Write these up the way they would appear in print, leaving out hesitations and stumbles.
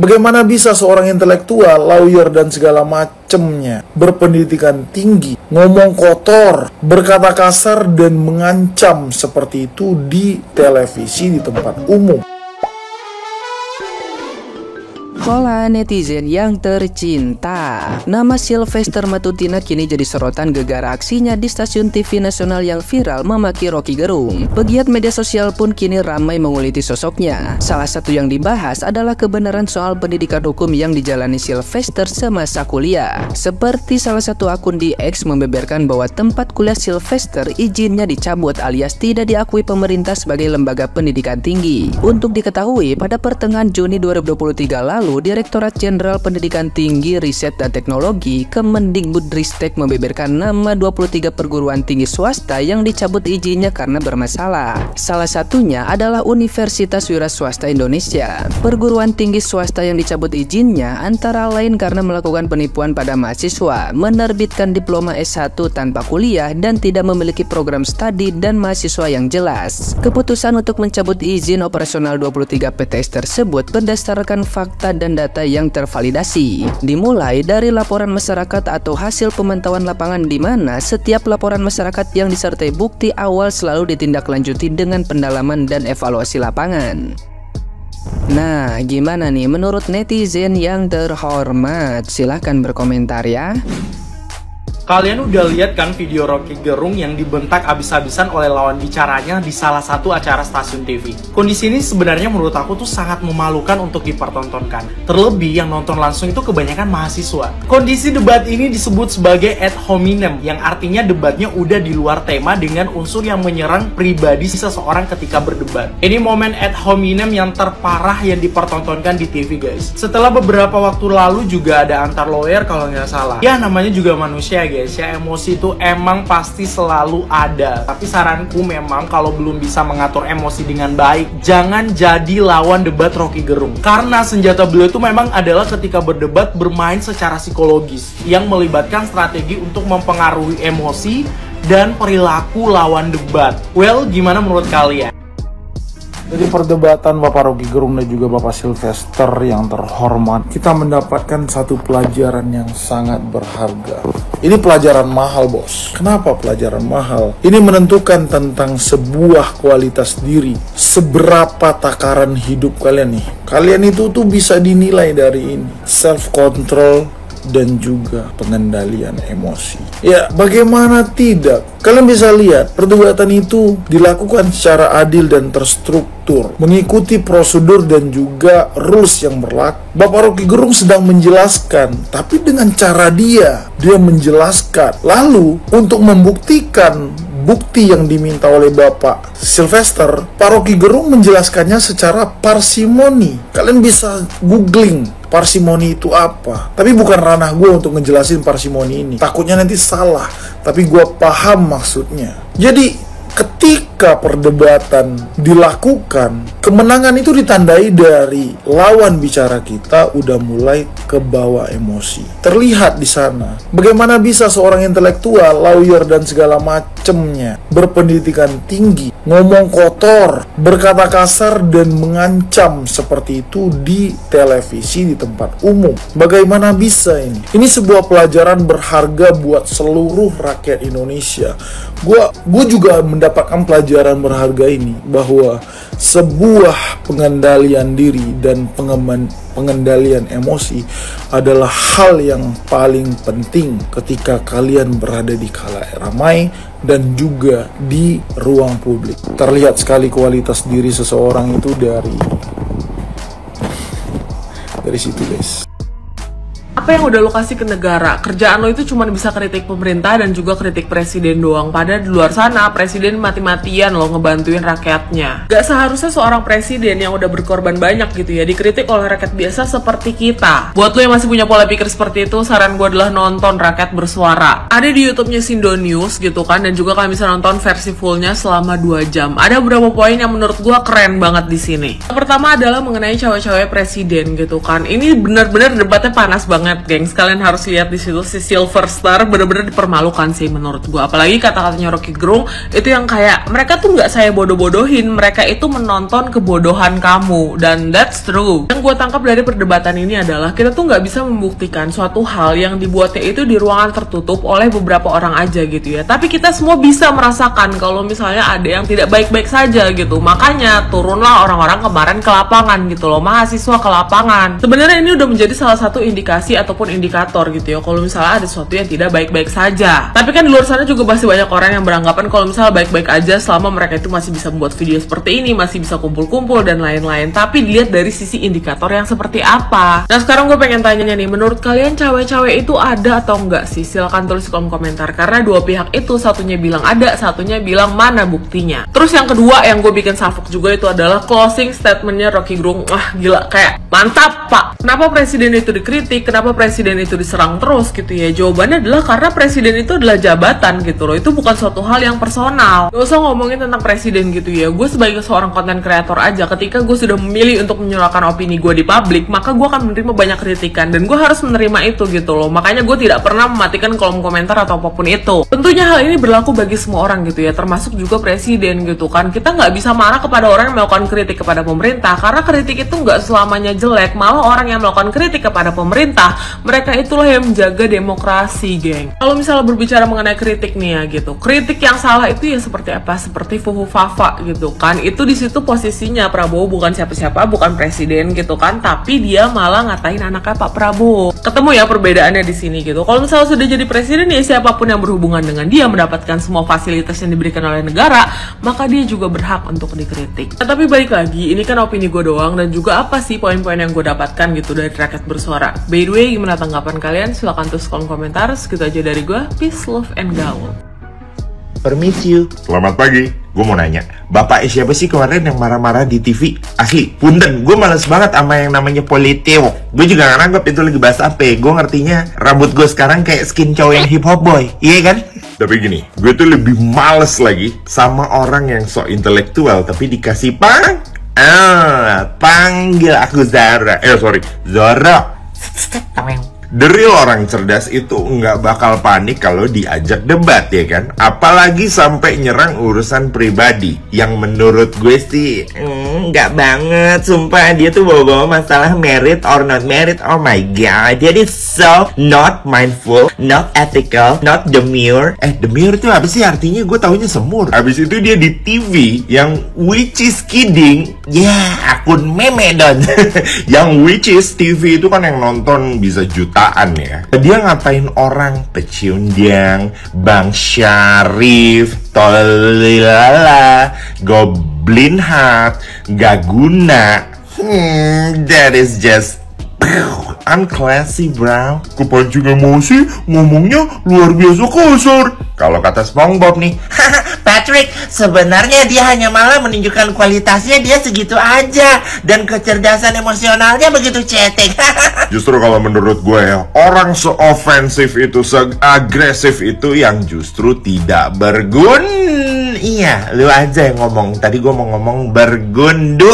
Bagaimana bisa seorang intelektual, lawyer dan segala macemnya, berpendidikan tinggi, ngomong kotor, berkata kasar dan mengancam seperti itu di televisi di tempat umum? Hola netizen yang tercinta, nama Sylvester Matutina kini jadi sorotan gegara aksinya di stasiun TV nasional yang viral memaki Rocky Gerung. Pegiat media sosial pun kini ramai menguliti sosoknya. Salah satu yang dibahas adalah kebenaran soal pendidikan hukum yang dijalani Sylvester semasa kuliah. Seperti salah satu akun di X membeberkan bahwa tempat kuliah Sylvester izinnya dicabut alias tidak diakui pemerintah sebagai lembaga pendidikan tinggi. Untuk diketahui, pada pertengahan Juni 2023 lalu, Direktorat Jenderal Pendidikan Tinggi, Riset dan Teknologi Kemendikbudristek membeberkan nama 23 perguruan tinggi swasta yang dicabut izinnya karena bermasalah. Salah satunya adalah Universitas Wira Swasta Indonesia. Perguruan tinggi swasta yang dicabut izinnya antara lain karena melakukan penipuan pada mahasiswa, menerbitkan diploma S1 tanpa kuliah, dan tidak memiliki program studi dan mahasiswa yang jelas. Keputusan untuk mencabut izin operasional 23 PTS tersebut berdasarkan fakta dan data yang tervalidasi. Dimulai dari laporan masyarakat atau hasil pemantauan lapangan, di mana setiap laporan masyarakat yang disertai bukti awal selalu ditindaklanjuti dengan pendalaman dan evaluasi lapangan. Nah, gimana nih menurut netizen yang terhormat? Silahkan berkomentar ya. Kalian udah lihat kan video Rocky Gerung yang dibentak abis-abisan oleh lawan bicaranya di salah satu acara stasiun TV. Kondisi ini sebenarnya menurut aku tuh sangat memalukan untuk dipertontonkan. Terlebih yang nonton langsung itu kebanyakan mahasiswa. Kondisi debat ini disebut sebagai ad hominem, yang artinya debatnya udah di luar tema dengan unsur yang menyerang pribadi seseorang ketika berdebat. Ini momen ad hominem yang terparah yang dipertontonkan di TV, guys. Setelah beberapa waktu lalu juga ada antar lawyer kalau nggak salah. Ya namanya juga manusia, guys. Ya, emosi itu emang pasti selalu ada. Tapi saranku memang kalau belum bisa mengatur emosi dengan baik, jangan jadi lawan debat Rocky Gerung. Karena senjata beliau itu memang adalah ketika berdebat bermain secara psikologis yang melibatkan strategi untuk mempengaruhi emosi dan perilaku lawan debat. Well, gimana menurut kalian? Dari perdebatan Bapak Rocky Gerung dan juga Bapak Sylvester yang terhormat, kita mendapatkan satu pelajaran yang sangat berharga. Ini pelajaran mahal, bos. Kenapa pelajaran mahal? Ini menentukan tentang sebuah kualitas diri. Seberapa takaran hidup kalian nih. Kalian itu tuh bisa dinilai dari ini. Self-control dan juga pengendalian emosi. Ya, bagaimana tidak? Kalian bisa lihat, perdebatan itu dilakukan secara adil dan terstruktur, mengikuti prosedur dan juga rules yang berlaku. Bapak Rocky Gerung sedang menjelaskan, tapi dengan cara dia menjelaskan. Lalu, untuk membuktikan bukti yang diminta oleh Bapak Sylvester, Pak Rocky Gerung menjelaskannya secara parsimoni. Kalian bisa googling parsimoni itu apa. Tapi bukan ranah gue untuk ngejelasin parsimoni ini. Takutnya nanti salah, tapi gue paham maksudnya. Jadi ketika perdebatan dilakukan, kemenangan itu ditandai dari lawan bicara kita udah mulai ke bawah emosi. Terlihat di sana bagaimana bisa seorang intelektual, lawyer dan segala macemnya, berpendidikan tinggi, ngomong kotor, berkata kasar dan mengancam seperti itu di televisi di tempat umum. Bagaimana bisa ini? Ini sebuah pelajaran berharga buat seluruh rakyat Indonesia. Gue juga mendapatkan pelajaran berharga ini, bahwa sebuah pengendalian diri dan pengendalian emosi adalah hal yang paling penting ketika kalian berada di khalayak ramai dan juga di ruang publik. Terlihat sekali kualitas diri seseorang itu dari situ, guys. Apa yang udah lo kasih ke negara? Kerjaan lo itu cuma bisa kritik pemerintah dan juga kritik presiden doang. Padahal di luar sana presiden mati-matian lo ngebantuin rakyatnya. Gak seharusnya seorang presiden yang udah berkorban banyak gitu ya dikritik oleh rakyat biasa seperti kita. Buat lo yang masih punya pola pikir seperti itu, saran gue adalah nonton Rakyat Bersuara. Ada di YouTube-nya Sindo News gitu kan, dan juga kalian bisa nonton versi fullnya selama 2 jam. Ada beberapa poin yang menurut gue keren banget di sini. Yang pertama adalah mengenai cewek-cewek presiden gitu kan. Ini bener-bener debatnya panas banget banget, gengs. Kalian harus lihat di situ si Sylvester bener-bener dipermalukan sih menurut gue. Apalagi kata-katanya Rocky Gerung itu yang kayak mereka tuh nggak saya bodoh-bodohin, mereka itu menonton kebodohan kamu, dan that's true. Yang gue tangkap dari perdebatan ini adalah kita tuh nggak bisa membuktikan suatu hal yang dibuatnya itu di ruangan tertutup oleh beberapa orang aja gitu ya. Tapi kita semua bisa merasakan kalau misalnya ada yang tidak baik-baik saja gitu. Makanya turunlah orang-orang kemarin ke lapangan gitu loh, mahasiswa ke lapangan. Sebenarnya ini udah menjadi salah satu indikasi ataupun indikator gitu ya kalau misalnya ada sesuatu yang tidak baik-baik saja. Tapi kan di luar sana juga masih banyak orang yang beranggapan kalau misalnya baik-baik aja selama mereka itu masih bisa membuat video seperti ini, masih bisa kumpul-kumpul dan lain-lain. Tapi dilihat dari sisi indikator yang seperti apa. Nah sekarang gue pengen tanya nih, menurut kalian cewek-cewek itu ada atau enggak sih? Silahkan tulis di kolom komentar, karena dua pihak itu satunya bilang ada, satunya bilang mana buktinya. Terus yang kedua yang gue bikin salfok juga itu adalah closing statementnya Rocky Gerung. Wah gila, kayak mantap pak. Kenapa presiden itu dikritik? Kenapa presiden itu diserang terus gitu ya? Jawabannya adalah karena presiden itu adalah jabatan gitu loh. Itu bukan suatu hal yang personal. Gak usah ngomongin tentang presiden gitu ya. Gue sebagai seorang konten kreator aja, ketika gue sudah memilih untuk menyuarakan opini gue di publik, maka gue akan menerima banyak kritikan dan gue harus menerima itu gitu loh. Makanya gue tidak pernah mematikan kolom komentar atau apapun itu. Tentunya hal ini berlaku bagi semua orang gitu ya, termasuk juga presiden gitu kan. Kita nggak bisa marah kepada orang yang melakukan kritik kepada pemerintah, karena kritik itu nggak selamanya jelek. Malah orang yang melakukan kritik kepada pemerintah, mereka itulah yang menjaga demokrasi, geng. Kalau misalnya berbicara mengenai kritik nih ya gitu, kritik yang salah itu ya seperti apa? Seperti Fufu Fafa gitu kan. Itu di situ posisinya Prabowo bukan siapa-siapa, bukan presiden gitu kan, tapi dia malah ngatain anaknya Pak Prabowo. Ketemu ya perbedaannya di sini gitu. Kalau misalnya sudah jadi presiden ya, siapapun yang berhubungan dengan dia mendapatkan semua fasilitas yang diberikan oleh negara, maka dia juga berhak untuk dikritik. Nah, tapi balik lagi, ini kan opini gue doang dan juga apa sih poin-poin yang gue dapatkan gitu dari rakyat bersuara. By the way, gimana tanggapan kalian? Silahkan tulis kolom komentar. Segitu aja dari gue. Peace, love, and gaul. Permisi you. Selamat pagi. Gue mau nanya, bapak siapa sih kemarin yang marah-marah di TV? Asli, punten, gue males banget sama yang namanya Politio. Gue juga gak nangkep itu lagi bahas apa. Gue ngertinya rambut gue sekarang kayak skin cowok yang hip hop boy. Iya kan? Tapi gini, gue tuh lebih males lagi sama orang yang sok intelektual tapi dikasih panggil aku Zara. Zara. The real orang cerdas itu nggak bakal panik kalau diajak debat, ya kan? Apalagi sampai nyerang urusan pribadi. Yang menurut gue sih nggak banget, sumpah. Dia tuh bawa-bawa masalah merit or not merit. Oh my god, dia is so not mindful, not ethical, not demure. Demure tuh apa sih artinya? Gue taunya semur. Abis itu dia di TV yang which is kidding. Akun meme don. Yang which is TV itu kan yang nonton bisa jutaan ya. Dia ngatain orang pecundang, Bang Syarif, tolilala, goblin hat, gak guna. That is just unclassy, bro. Kapan juga mau sih ngomongnya luar biasa kasar. Kalau kata SpongeBob nih, Patrick, sebenarnya dia hanya malah menunjukkan kualitasnya dia segitu aja, dan kecerdasan emosionalnya begitu cetek. Justru kalau menurut gue ya, orang se-offensif itu, se-agresif itu yang justru tidak berguna. Iya, lu aja yang ngomong. Tadi gue mau ngomong bergundu.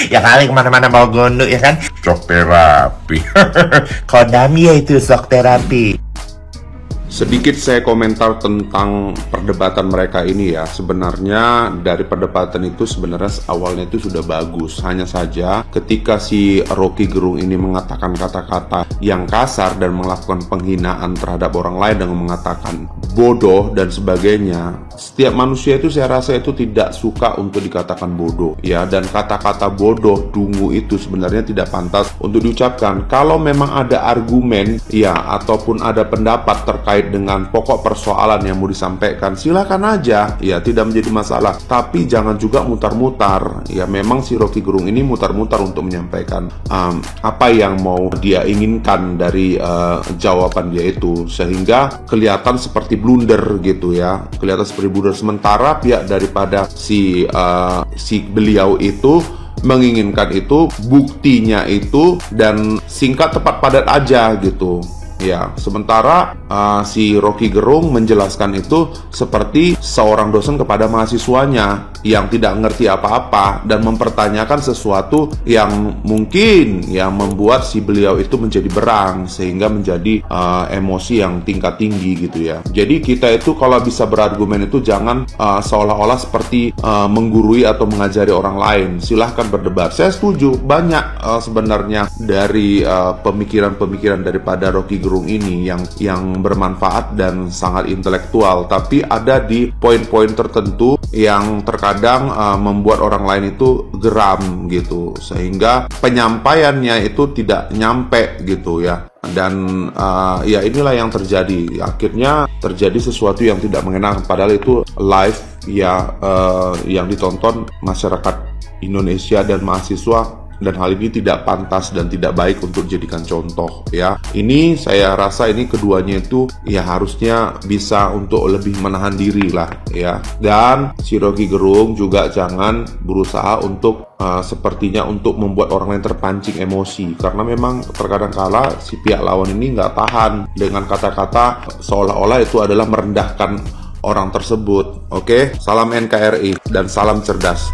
Ya kali kemana-mana bawa gundu, ya kan? Shock terapi. Kodami ya itu shock terapi. Sedikit saya komentar tentang perdebatan mereka ini ya. Sebenarnya dari perdebatan itu sebenarnya awalnya itu sudah bagus. Hanya saja ketika si Rocky Gerung ini mengatakan kata-kata yang kasar dan melakukan penghinaan terhadap orang lain dengan mengatakan bodoh dan sebagainya. Setiap manusia itu saya rasa itu tidak suka untuk dikatakan bodoh ya, dan kata-kata bodoh, dungu itu sebenarnya tidak pantas untuk diucapkan. Kalau memang ada argumen ya ataupun ada pendapat terkait dengan pokok persoalan yang mau disampaikan, silakan aja ya, tidak menjadi masalah. Tapi jangan juga mutar-mutar ya. Memang si Rocky Gerung ini mutar-mutar untuk menyampaikan apa yang mau dia inginkan dari jawaban dia itu, sehingga kelihatan seperti blunder gitu ya, kelihatan seperti blunder. Sementara pihak daripada si beliau itu menginginkan itu, buktinya itu, dan singkat tepat padat aja gitu ya. Sementara si Rocky Gerung menjelaskan itu seperti seorang dosen kepada mahasiswanya yang tidak ngerti apa-apa dan mempertanyakan sesuatu yang mungkin yang membuat si beliau itu menjadi berang sehingga menjadi emosi yang tingkat tinggi gitu ya. Jadi kita itu kalau bisa berargumen itu jangan seolah-olah seperti menggurui atau mengajari orang lain. Silahkan berdebat. Saya setuju banyak sebenarnya dari pemikiran-pemikiran daripada Rocky Gerung ini yang bermanfaat dan sangat intelektual, tapi ada di poin-poin tertentu yang terkadang membuat orang lain itu geram gitu, sehingga penyampaiannya itu tidak nyampe gitu ya. Dan ya inilah yang terjadi, akhirnya terjadi sesuatu yang tidak mengenakan, padahal itu live ya, yang ditonton masyarakat Indonesia dan mahasiswa, dan hal ini tidak pantas dan tidak baik untuk dijadikan contoh ya. Ini saya rasa ini keduanya itu ya harusnya bisa untuk lebih menahan diri lah ya. Dan si Rocky Gerung juga jangan berusaha untuk sepertinya untuk membuat orang lain terpancing emosi, karena memang terkadang kala si pihak lawan ini nggak tahan dengan kata-kata seolah-olah itu adalah merendahkan orang tersebut. Oke, salam NKRI dan salam cerdas.